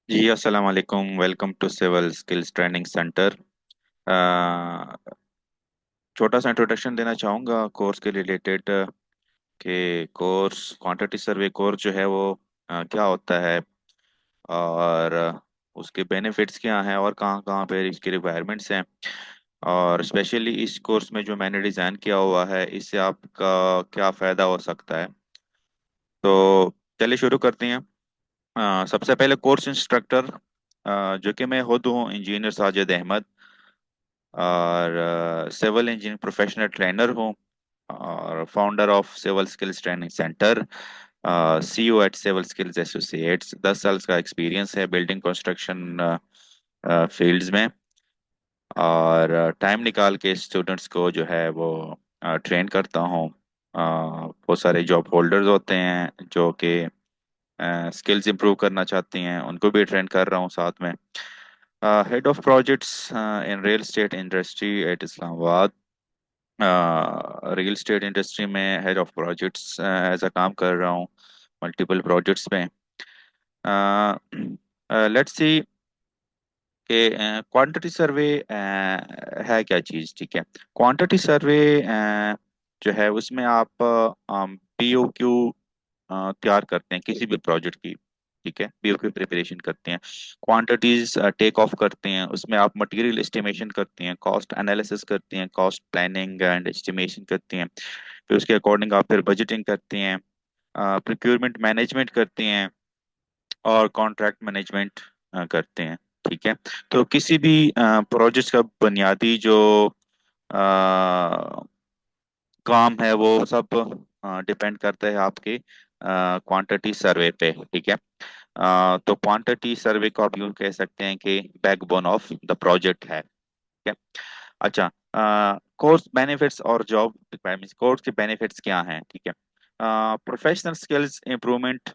जी अस्सलाम वालेकुम। Welcome to civil skills training centre. छोटा सा इंट्रोडक्शन देना चाहूँगा कोर्स के रिलेटेड कि कोर्स क्वांटिटी सर्वे कोर्स जो है वो क्या होता है, और उसके बेनिफिट्स क्या हैं, और कहाँ कहाँ पे इसकी रिक्वायरमेंट्स हैं, और स्पेशली इस कोर्स में जो मैंने डिज़ाइन किया हुआ है इससे आपका क्या फ़ायदा हो सकता है। तो चलिए शुरू करते हैं। सबसे पहले कोर्स इंस्ट्रक्टर, जो कि मैं खुद हूँ, इंजीनियर साजिद अहमद, और सिविल इंजीनियर प्रोफेशनल ट्रेनर हूँ, और founder of civil skills training centre, CEO at civil skills associates. 10 साल का एक्सपीरियंस है बिल्डिंग कंस्ट्रक्शन फील्ड्स में, और टाइम निकाल के स्टूडेंट्स को जो है वो ट्रेन करता हूँ। बहुत सारे जॉब होल्डर्स होते हैं जो कि स्किल्स इंप्रूव करना चाहती हैं, उनको भी ट्रेन कर रहा हूँ साथ में। Head of projects in real estate industry at Islamabad. Real estate industry में head of projects as a काम कर रहा हूँ मल्टीपल प्रोजेक्ट्स में। लेट्स सी कि क्वांटिटी सर्वे है क्या चीज़। ठीक है, क्वांटिटी सर्वे जो है उसमें आप पीओक्यू तैयार करते हैं किसी भी प्रोजेक्ट की। ठीक है, पीओक्यू प्रिपरेशन करते हैं, क्वांटिटीज टेक ऑफ करते हैं, उसमें आप मटेरियल एस्टिमेशन करते हैं, कॉस्ट एनालिसिस करते हैं, कॉस्ट प्लानिंग एंड एस्टिमेशन करते हैं, फिर उसके अकॉर्डिंग आप फिर बजटिंग करते हैं, प्रोक्योरमेंट मैनेजमेंट करते हैं, और कॉन्ट्रैक्ट मैनेजमेंट करते हैं। ठीक है, तो किसी भी प्रोजेक्ट का बुनियादी जो काम है वो सब डिपेंड करता है आपके क्वांटिटी सर्वे पे। ठीक है, तो क्वांटिटी सर्वे को आप यूं कह सकते हैं कि बैकबोन ऑफ द प्रोजेक्ट है। ठीक है। अच्छा, कोर्स बेनिफिट्स और जॉब रिक्वायरमेंट्स। कोर्स के बेनिफिट्स क्या हैं? ठीक है, प्रोफेशनल स्किल्स इम्प्रूवमेंट,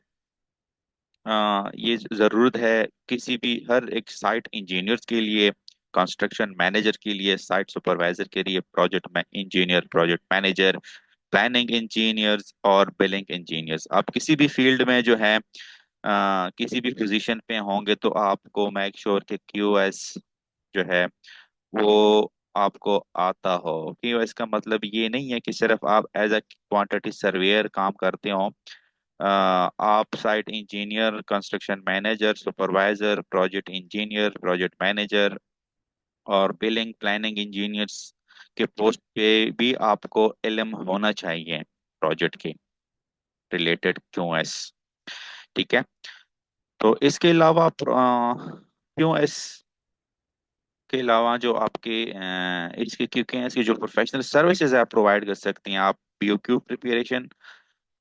ये जरूरत है किसी भी हर एक साइट इंजीनियर्स के लिए, कंस्ट्रक्शन मैनेजर के लिए, साइट सुपरवाइजर के लिए, प्रोजेक्ट में engineer, project manager, planning engineers और बिलिंग इंजीनियर्स। आप किसी भी फील्ड में जो है किसी भी पोजीशन पे होंगे तो आपको मेक श्योर कि क्यूएस जो है वो आपको आता हो। क्यूएस का मतलब ये नहीं है कि सिर्फ आप एज अ क्वांटिटी सर्वेयर काम करते हो। आप site engineer, construction manager, supervisor, project engineer, project manager और बिलिंग प्लानिंग इंजीनियर्स के पोस्ट पे भी आपको इल्म होना चाहिए प्रोजेक्ट के रिलेटेड क्यूएस। ठीक है, तो इसके अलावा क्यूएस के अलावा जो आपके इसके क्योंकि इसकी जो प्रोफेशनल सर्विसेज आप प्रोवाइड कर सकती हैं, आप पीओक्यू प्रिपरेशन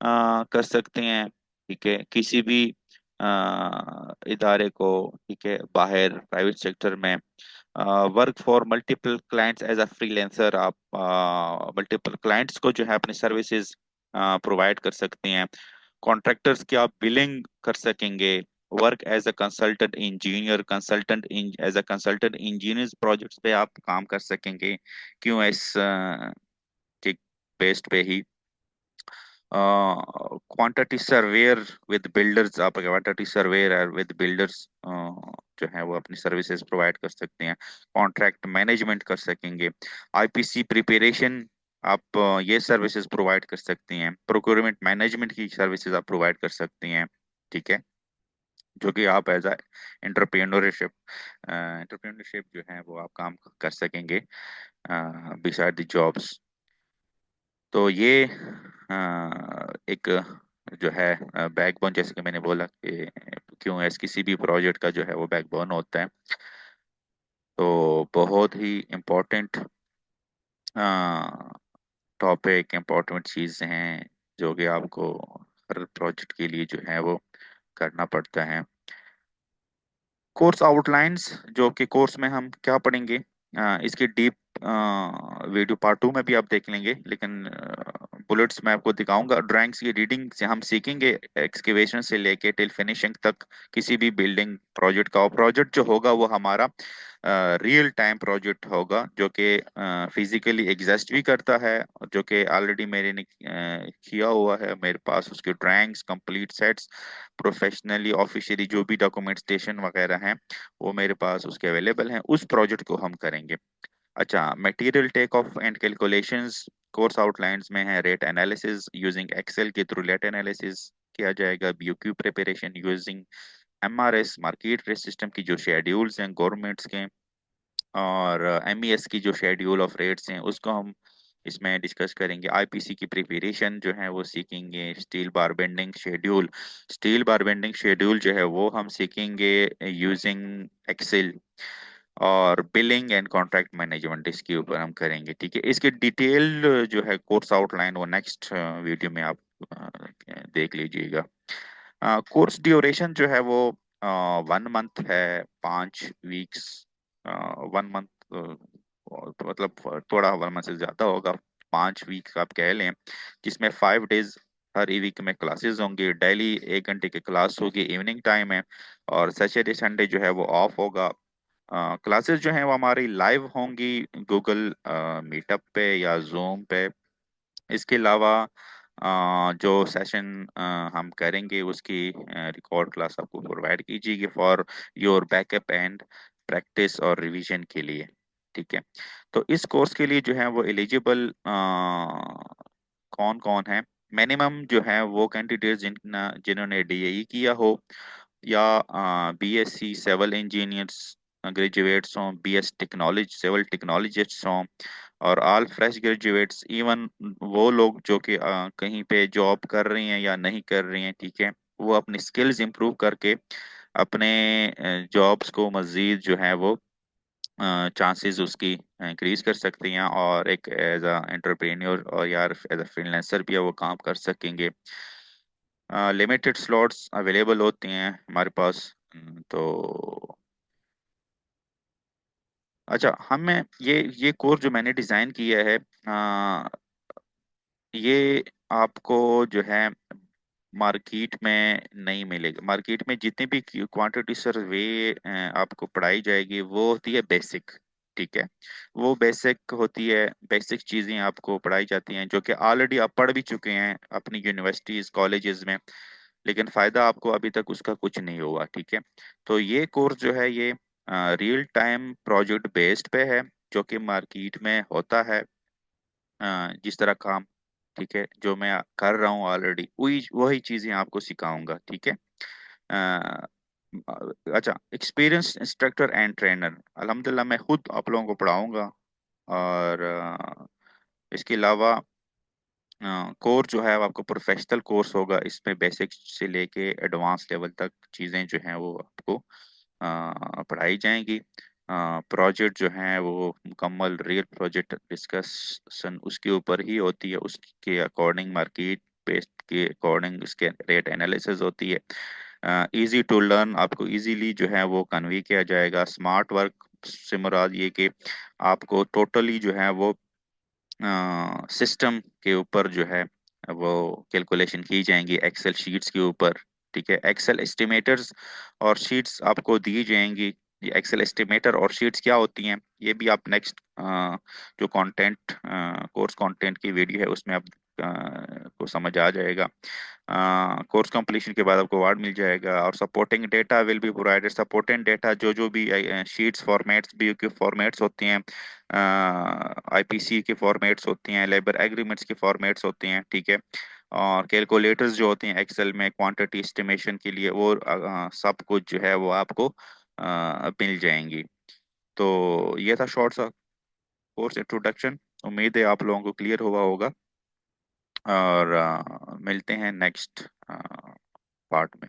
कर सकते हैं। ठीक है, किसी भी इदारे को, ठीक है, बाहर प्राइवेट सेक्टर में work for multiple clients as a freelancer, आप मल्टीपल क्लाइंट्स को जो है अपनी सर्विसेज प्रोवाइड कर सकते हैं। कॉन्ट्रैक्टर्स की आप बिलिंग कर सकेंगे। Work as a consultant engineer, consultant as a consultant engineer projects पे आप काम कर सकेंगे क्यों इस के बेस्ड पे ही। क्वांटिटी सर्वेयर विद बिल्डर्स, आप क्वांटिटी सर्वेयर विद बिल्डर्स जो है वो अपनी सर्विसेज प्रोवाइड कर सकते हैं। कॉन्ट्रैक्ट मैनेजमेंट कर सकेंगे। आईपीसी प्रिपरेशन, आप ये सर्विसेज प्रोवाइड कर सकती हैं। प्रोक्योरमेंट मैनेजमेंट की सर्विसेज आप प्रोवाइड कर सकती हैं। ठीक है, जो कि आप एज अ एंटरप्रेन्योरशिप एंटरप्रेन्योरशिप जो है वो आप काम कर सकेंगे बिसाइड द जॉब्स। तो ये एक जो है बैकबोन, जैसे कि मैंने बोला कि क्यों एस किसी भी प्रोजेक्ट का जो है वो बैकबोन होता है। तो बहुत ही इम्पोर्टेंट टॉपिक, इम्पोर्टेंट चीज़ हैं जो कि आपको हर प्रोजेक्ट के लिए जो है वो करना पड़ता है। कोर्स आउटलाइंस, जो कि कोर्स में हम क्या पढ़ेंगे, इसकी डीप वीडियो पार्ट 2 में भी आप देख लेंगे, लेकिन बुलेट्स मैं आपको दिखाऊंगा। ड्राइंग्स की रीडिंग से हम सीखेंगे एक्सकेवेशन से लेके टिल फिनिशिंग तक किसी भी बिल्डिंग प्रोजेक्ट का। और प्रोजेक्ट जो होगा वो हमारा रियल टाइम प्रोजेक्ट होगा, जो कि फिजिकली एग्जिस्ट भी करता है, और जो कि ऑलरेडी मेरे ने किया हुआ है। मेरे पास उसके drawings, complete sets, professionally officially जो भी डॉक्यूमेंटेशन वगैरह हैं वो मेरे पास उसके अवेलेबल हैं। उस प्रोजेक्ट को हम करेंगे। अच्छा, material take off and calculations course outlines में है। रेट एनालिसिस यूजिंग एक्सेल के थ्रू रेट एनालिसिस किया जाएगा। BOQ preparation using MRS market rate system की जो शेड्यूल्स हैं गवर्नमेंट्स के, और एमईएस की जो शेड्यूल ऑफ रेट्स हैं उसको हम इसमें डिस्कस करेंगे। आईपीसी की प्रिपरेशन जो है वो सीखेंगे। Steel bar bending schedule, steel bar bending schedule जो है वो हम सीखेंगे यूजिंग एक्सेल। और बिलिंग एंड कॉन्ट्रैक्ट मैनेजमेंट इसके ऊपर हम करेंगे। ठीक है, इसकी डिटेल जो है कोर्स आउटलाइन वो नेक्स्ट वीडियो में आप अ, देख लीजिएगा। कोर्स ड्यूरेशन जो है वो 1 मंथ है, 5 वीक्स। 1 मंथ मतलब थोड़ा 1 मंथ से ज्यादा होगा, 5 वीक आप कह लें, जिसमें 5 डेज हर वीक में क्लासेस होंगी। डेली 1 घंटे की क्लास होगी, इवनिंग टाइम है। और सैटरडे संडे जो है वो ऑफ होगा। क्लासेस जो हैं वो हमारी लाइव होंगी गूगल मीटअप पे या जूम पे। इसके अलावा जो सेशन हम करेंगे उसकी रिकॉर्ड क्लास आपको प्रोवाइड कीजिएगी for your backup and practice और रिवीजन के लिए। ठीक है, तो इस कोर्स के लिए जो है वो एलिजिबल कौन कौन है? मिनिमम जो है वो कैंडिडेट जिन्होंने डीएई किया हो, या बीएससी सिविल इंजीनियर्स ग्रेजुएट्स हों, बीएस टेक्नोलॉजी सिविल टेक्नोलॉजिस्ट्स हों, और ऑल फ्रेश ग्रेजुएट्स, इवन वो लोग जो कि कहीं पे जॉब कर रही हैं या नहीं कर रही हैं। ठीक है, वो अपनी स्किल्स इंप्रूव करके अपने जॉब्स को मजीद जो है वो चांसेस उसकी इंक्रीज कर सकती हैं, और एक एज अ एंटरप्रेन्योर और यार एज अ फ्रीलांसर भी वो काम कर सकेंगे। लिमिटेड स्लॉट्स अवेलेबल होती हैं हमारे पास। तो अच्छा, हमें ये कोर्स जो मैंने डिजाइन किया है, ये आपको जो है मार्केट में नहीं मिलेगा। मार्केट में जितनी भी क्वांटिटी सर्वे आपको पढ़ाई जाएगी वो होती है बेसिक। ठीक है, वो बेसिक होती है, बेसिक चीजें आपको पढ़ाई जाती हैं जो कि ऑलरेडी आप पढ़ भी चुके हैं अपनी यूनिवर्सिटीज कॉलेजेस में, लेकिन फायदा आपको अभी तक उसका कुछ नहीं हुआ। ठीक है, तो ये कोर्स जो है ये रियल टाइम प्रोजेक्ट बेस्ड पे है, जो कि मार्केट में होता है जिस तरह काम। ठीक है, जो मैं कर रहा हूँ ऑलरेडी वही वही चीजें आपको सिखाऊंगा। ठीक है। अ, अच्छा, एक्सपीरियंस इंस्ट्रक्टर एंड ट्रेनर, अल्हम्दुलिल्लाह मैं खुद आप लोगों को पढ़ाऊंगा। और इसके अलावा कोर्स जो है वो आपको प्रोफेशनल कोर्स होगा। इसमें बेसिक से लेके एडवांस लेवल तक चीज़ें जो हैं वो आपको पढ़ाई जाएंगी। प्रोजेक्ट जो है वो मुकम्मल रियल प्रोजेक्ट डिस्कशन उसके ऊपर ही होती है, उसके अकॉर्डिंग मार्केट बेस्ड के अकॉर्डिंग उसके रेट एनालिसिस होती है। इजी टू लर्न, आपको इजीली जो है वो कन्वे किया जाएगा। स्मार्ट वर्क से मुराद ये कि आपको टोटली जो है वो सिस्टम के ऊपर जो है वो कैलकुलेशन की जाएंगी एक्सेल शीट्स के ऊपर। ठीक है, एक्सेल एस्टिमेटर्स और शीट्स आपको दी जाएंगी। ये एक्सेल एस्टिमेटर और शीट्स क्या होती हैं ये भी आप नेक्स्ट जो कंटेंट कोर्स कंटेंट की वीडियो है उसमें आप को समझ आ जाएगा। कोर्स कंप्लीशन के बाद आपको अवार्ड मिल जाएगा। और supporting data will be provided, supporting data जो जो भी शीट्स फॉर्मेट्स भी के फॉर्मेट्स होते हैं, आईपीसी के फॉर्मेट्स होती हैं, लेबर एग्रीमेंट्स के फॉर्मेट्स होते हैं। ठीक है, और कैलकुलेटर्स जो होते हैं एक्सेल में क्वांटिटी एस्टिमेशन के लिए, वो सब कुछ जो है वो आपको मिल जाएंगी। तो ये था शॉर्ट सा कोर्स इंट्रोडक्शन। उम्मीद है आप लोगों को क्लियर हुआ होगा, और मिलते हैं नेक्स्ट पार्ट में।